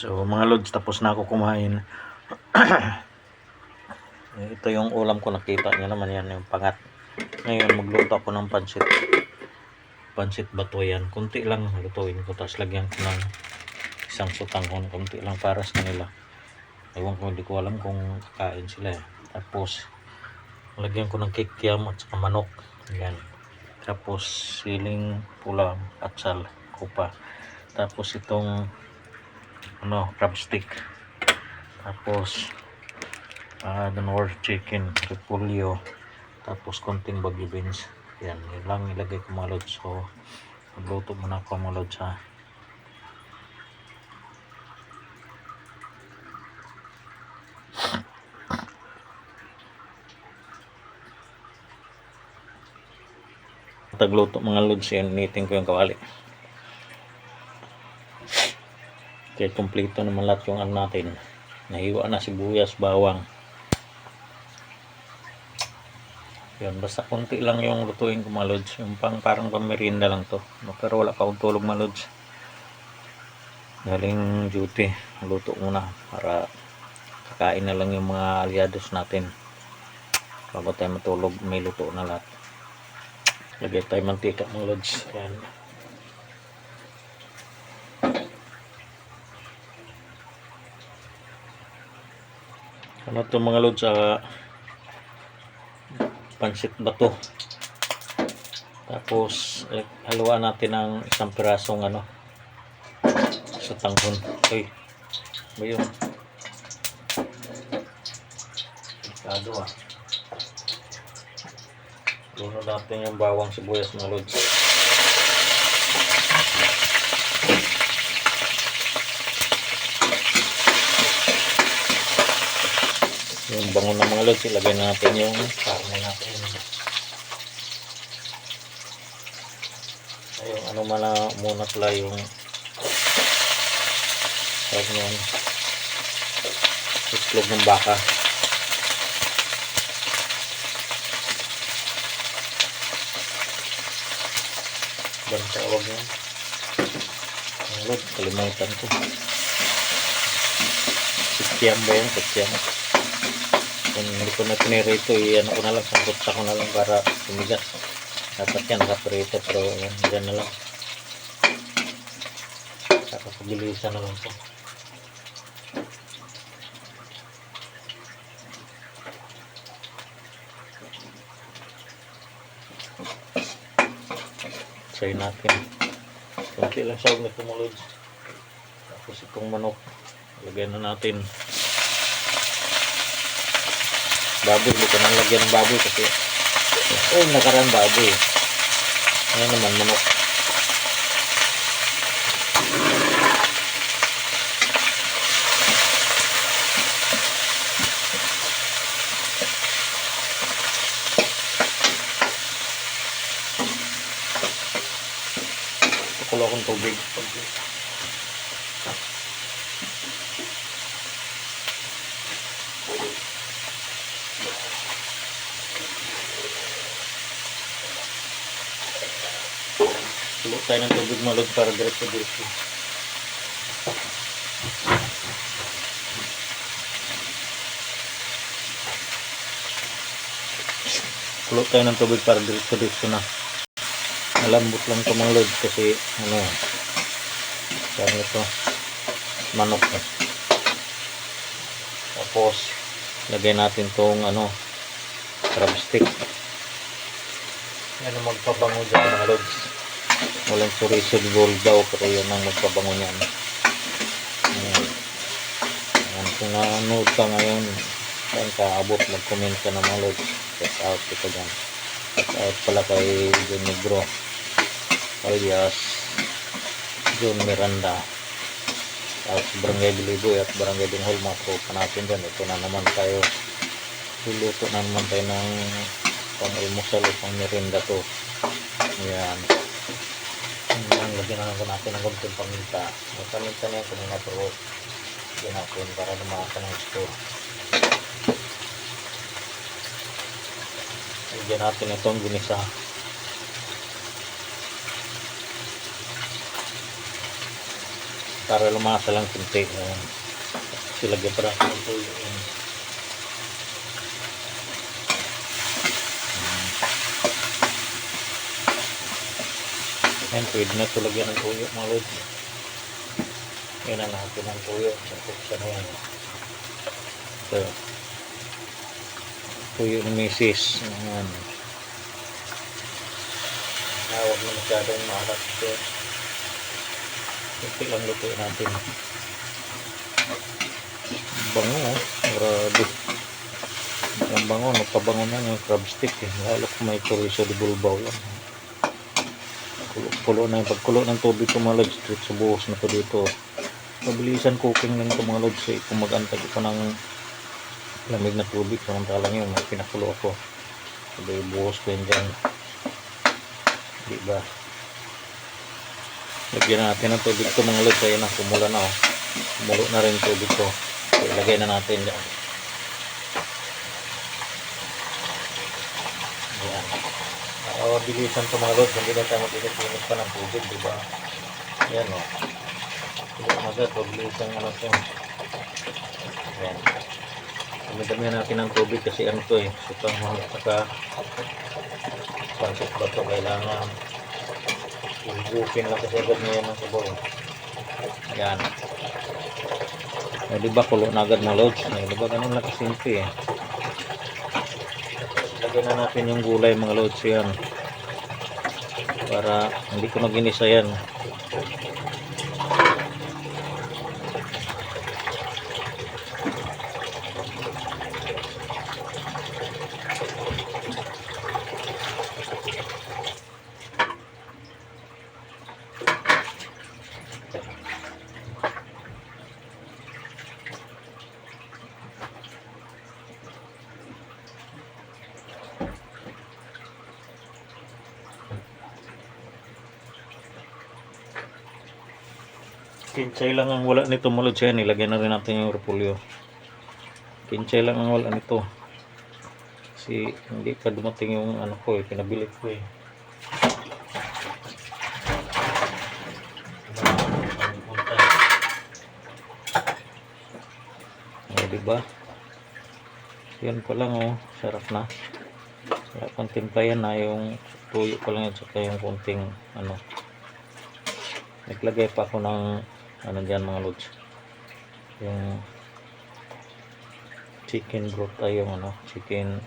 So mga lods, tapos na ako kumain. Ito yung ulam ko, nakita nyo naman yan, yung pangat. Ngayon magluto ako ng pansit bato yan. Kunti lang lutuin ko, tapos lagyan ko ng isang sutanghon, kunti lang para sa kanila. Ewan ko, hindi ko alam kung kakain sila eh. Tapos lagyan ko ng kikiam at saka manok. Yan. Tapos siling pula at sal kupa. Tapos itong crab stick. Tapos Danor chicken, repolyo, tapos konting bagyo beans. Yan, yun lang ilagay ko mga lods. So magluto muna ako mga lods ha. Tagluto mga lods, yan, initin ko yung kawali. Kaya kompleto naman lahat yung natin. Nahiwa na sibuyas, bawang. Yan, basta konti lang yung lutuin ko mga lods. Yung parang pamerienda lang to. Pero wala pa akong tulog mga lods. Galing duty. Luto muna para kakain na lang yung mga aliados natin. Bago tayo matulog, may luto na lahat. Lagay tayo mantika mga lods. Yan. Ano to mga lods, pansit bato. Tapos haluan natin ng isang pirasong sa tanghon. Uy, ba yun? Delikado Lunod natin yung bawang, sibuyas mga lods. Yung bango ng mga lods, ilagay natin yung karne natin. Ayun, muna pala yung itlog ng baka. Bang tawag yan? Mga lods, kalimutan ko. Kikiam ba yan? Kikiam. Kung hindi ko na pinirito, ko na lang, sangkutsa ko na lang para tumigas. Dapat yan nakaprito, pero yan na lang. Kakapabilisan na lang po. Try natin. Kunti lang sawag na tumulod. Tapos itong manok, lagyan na natin. Baboy, hindi ko nang lagyan ng baboy kasi nakaraan baboy. Ngayon naman manok. Kukulo akong tubig. Kulo tayo ng tubig malod para diretso-diretso. Kulo tayo ng tubig para diretso-diretso na. Malambot lang ito mga lods kasi parang ito manok Tapos lagay natin tong crab stick. Yan ang magpabango dyan mga lods. Walang chorizo roll daw, pero yun ang magpabango niyan. Ayan, kung nanood ka ngayon, saan ka abot, mag-comment ka na mga lods. Check out kita dyan. Check out pala kay John Negro alias John Miranda. Tapos Barangay Biliboy at Barangay Dinghol, mga tropa natin dyan. Ito na naman tayo, luluto na naman tayo ng pang-almusal o pang-merienda to. Ayan. Lagyan na natin ng konting paminta. May paminta na yan kanina, pero lagyan natin para lumasa ng gusto. Lagyan natin itong ginisa. para lumasa lang kunti. Silagyan pa natin ito yung yan, pwede na ito lagyan ng tuyo mga lods. Yan na natin ang tuyo sa kuksa na yan. Ito tuyo ni misis. Yan. Huwag na masyadong maalat ito. Kunti lang lutuin natin. Bango, grabe. Ang bango, nagpabango na yung crab stick lalo kung may chorizo de bulbaw yan. Kulo na yung pagkulo ng tubig ko mga lods, straight sa buhos na ko dito. Mabilisan cooking lang ito mga lods. Kung mag-antag ko ng lamig na tubig, samantalang yun, pinakulo ako. Sabi buhos ko yun dyan. Diba? Lagyan natin ng tubig ko mga lods. Ayun na, kumula na oh. Kumulo na rin tubig ko. So, ilagay na natin dyan. Ayan. Bilisan ito mga lods. Hindi na tayo mag-init pa ng tubig. Diba? Ayan o. Kulo agad. Bilisan nga natin. Ayan. Dami natin ng tubig kasi ano ito sukang hanggang saka pansip ba ito kailangan ibupin lang kasi agad ngayon ng sabaw. Ayan. Diba kulo na agad mga lods. Diba ganun lang kasimple lagyan na natin yung gulay mga lods yan para hindi ko naginisa yan. Kinsay lang ang wala nito mga lods yan. Ilagyan na rin natin yung repolyo. Kinsay lang ang wala nito. Kasi hindi pa dumating yung ano ko pinabili ko diba? Yan pa lang sarap na. Sarap ang timplayan na yung tuyo pa lang yan saka yung konting naglagay pa ako ng dyan mga lods yung chicken broth ay yung chicken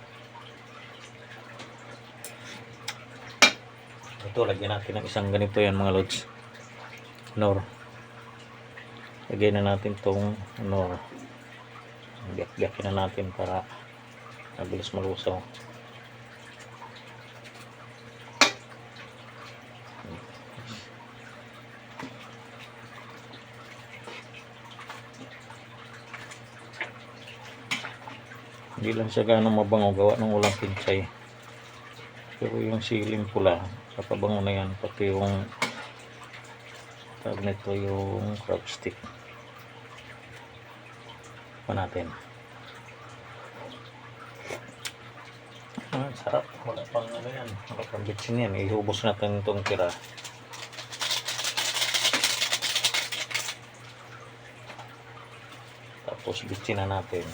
ito lagyan natin ng isang ganito yan mga lods nor lagyan na natin tong nor biyak-biyakin na natin para mabilis malusaw. Hindi lang siya gano'ng mabango gawa ng ulang pinchay pero yung siling pula kapabango na yan pati yung tawag nito yung crab stick pa natin. Sarap, wala pang yan wala pang bitsin yan, ihubos natin itong tira. Tapos bitsin na natin.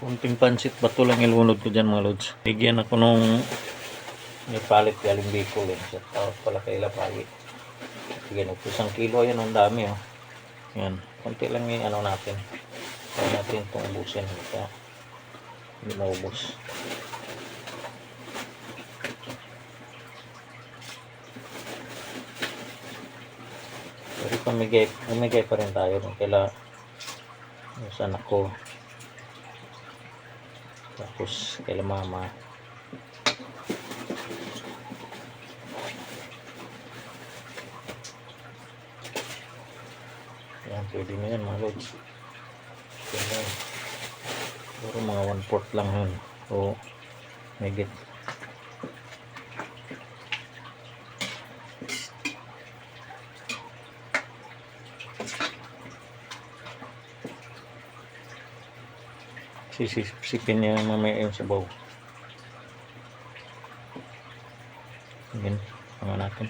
Kunting pansit bato lang ilunod ko dyan mga lods. Bigyan ako nung ipalit galing Bicol sa tawag pala kay Lapali. Bigyan ako 1 kilo yan ang dami yan kunti lang yung natin kaya natin itong ubusin hindi maubos. Pero pamigay pa rin tayo kaila sa anak ko tapos kaila mama. Yan, pwede na yan mga lods. Puro mga 1/4 lang yun o megit Sisipsipin niya mamaya yung sabaw. Yan, mga natin.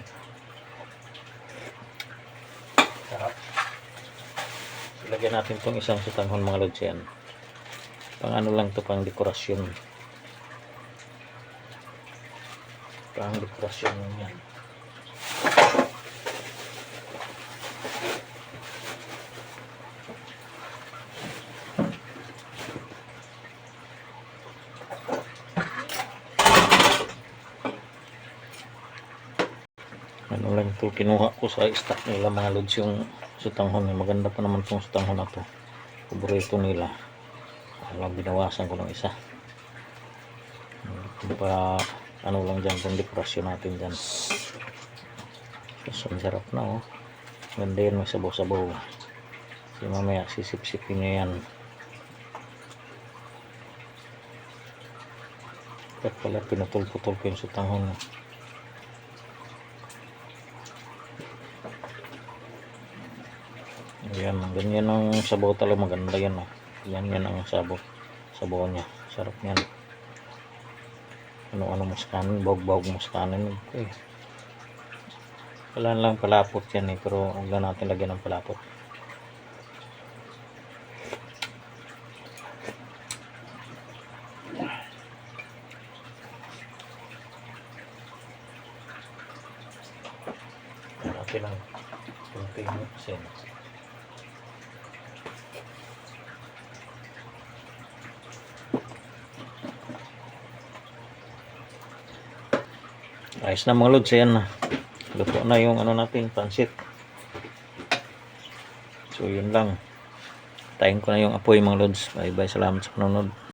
Sarap. Ilagyan natin itong isang sutanghon mga lods yan. Pang ano lang to, pang dekorasyon. Pang dekorasyon yan. Ano lang ito, kinuha ko sa stock nila mga lods yung sutanghon. Maganda pa naman itong sutanghon na to, paborito nila. Alam, binawasan ko ng isa para ano lang dyan, kung dekorasyon natin dyan. So, sarap na oh. Ganda yan, may sabaw-sabaw. Kasi mamaya sisip-sipin nyo yan. At pala pinutol-putol ko yung sutanghon. Ayan, ganyan ang sabaw talaga, maganda yan oh. Yan ang sabaw niya, sarap yan. Ano mas kanin, bawg mas kanin eh. Wala lang palapot yan eh, pero huwag na natin lagyan ng palapot. Natin ang kunting sen. Ayos na mga lods, ayan na. Luto na yung ano natin, pansit. So yun lang. Tayin ko na yung apoy mga lods. Bye bye, salamat sa panonood.